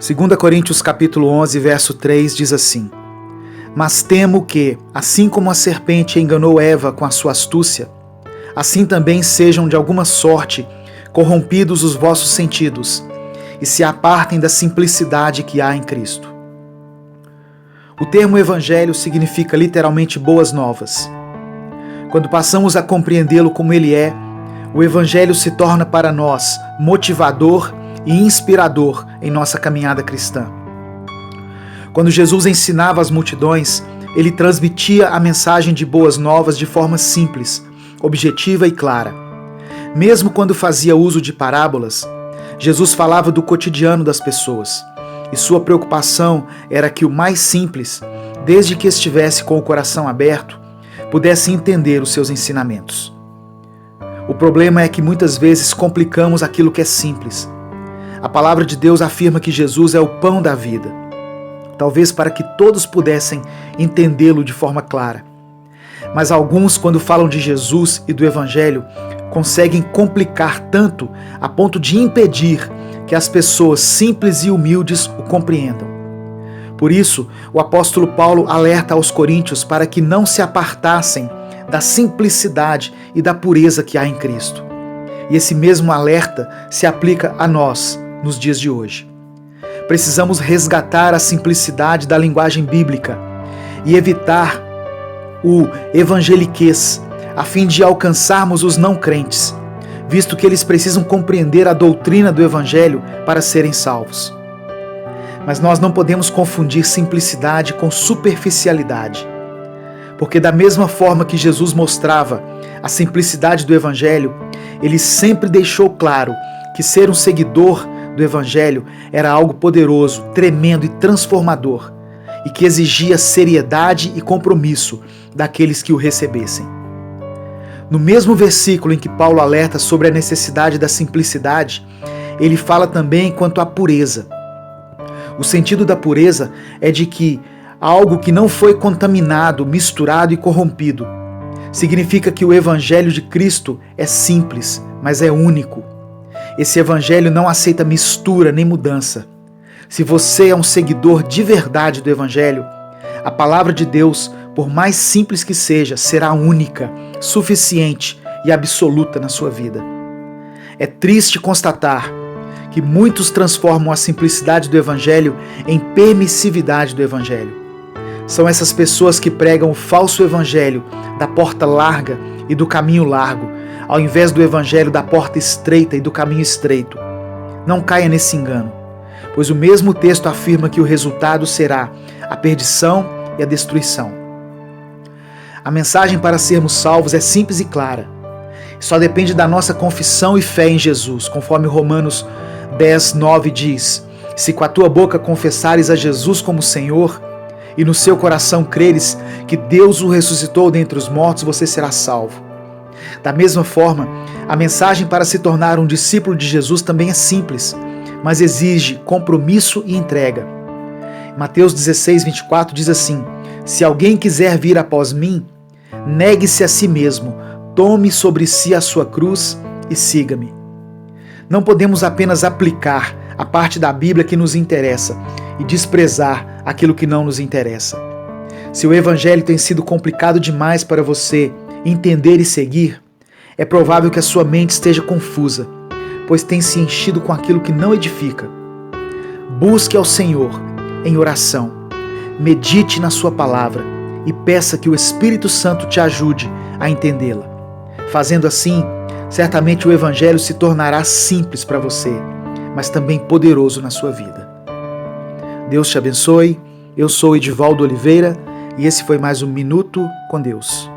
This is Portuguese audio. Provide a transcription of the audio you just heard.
2 Coríntios capítulo 11, verso 3 diz assim: Mas temo que, assim como a serpente enganou Eva com a sua astúcia, assim também sejam de alguma sorte corrompidos os vossos sentidos e se apartem da simplicidade que há em Cristo. O termo evangelho significa literalmente boas novas. Quando passamos a compreendê-lo como ele é, o evangelho se torna para nós motivador e inspirador em nossa caminhada cristã. Quando Jesus ensinava as multidões, ele transmitia a mensagem de boas novas de forma simples, objetiva e clara. Mesmo quando fazia uso de parábolas, Jesus falava do cotidiano das pessoas, e sua preocupação era que o mais simples, desde que estivesse com o coração aberto, pudesse entender os seus ensinamentos. O problema é que muitas vezes complicamos aquilo que é simples. A palavra de Deus afirma que Jesus é o pão da vida, talvez para que todos pudessem entendê-lo de forma clara. Mas alguns, quando falam de Jesus e do Evangelho, conseguem complicar tanto a ponto de impedir que as pessoas simples e humildes o compreendam. Por isso, o apóstolo Paulo alerta aos coríntios para que não se apartassem da simplicidade e da pureza que há em Cristo. E esse mesmo alerta se aplica a nós nos dias de hoje. Precisamos resgatar a simplicidade da linguagem bíblica e evitar o evangeliquez, a fim de alcançarmos os não crentes, visto que eles precisam compreender a doutrina do Evangelho para serem salvos. Mas nós não podemos confundir simplicidade com superficialidade, porque da mesma forma que Jesus mostrava a simplicidade do Evangelho, ele sempre deixou claro que ser um seguidor do Evangelho era algo poderoso, tremendo e transformador, e que exigia seriedade e compromisso daqueles que o recebessem. No mesmo versículo em que Paulo alerta sobre a necessidade da simplicidade, ele fala também quanto à pureza. O sentido da pureza é de que algo que não foi contaminado, misturado e corrompido. Significa que o Evangelho de Cristo é simples, mas é único. Esse Evangelho não aceita mistura nem mudança. Se você é um seguidor de verdade do Evangelho, a palavra de Deus, por mais simples que seja, será única, suficiente e absoluta na sua vida. É triste constatar que muitos transformam a simplicidade do Evangelho em permissividade do Evangelho. São essas pessoas que pregam o falso Evangelho da porta larga e do caminho largo, ao invés do Evangelho da porta estreita e do caminho estreito. Não caia nesse engano, pois o mesmo texto afirma que o resultado será a perdição e a destruição. A mensagem para sermos salvos é simples e clara. Só depende da nossa confissão e fé em Jesus, conforme Romanos 10:9 diz: Se com a tua boca confessares a Jesus como Senhor e no seu coração creres que Deus o ressuscitou dentre os mortos, você será salvo. Da mesma forma, a mensagem para se tornar um discípulo de Jesus também é simples, mas exige compromisso e entrega. Mateus 16:24 diz assim: Se alguém quiser vir após mim, negue-se a si mesmo, tome sobre si a sua cruz e siga-me. Não podemos apenas aplicar a parte da Bíblia que nos interessa e desprezar aquilo que não nos interessa. Se o Evangelho tem sido complicado demais para você entender e seguir, é provável que a sua mente esteja confusa, pois tem se enchido com aquilo que não edifica. Busque ao Senhor em oração, medite na sua palavra e peça que o Espírito Santo te ajude a entendê-la. Fazendo assim, certamente o Evangelho se tornará simples para você, mas também poderoso na sua vida. Deus te abençoe. Eu sou Edivaldo Oliveira e esse foi mais um Minuto com Deus.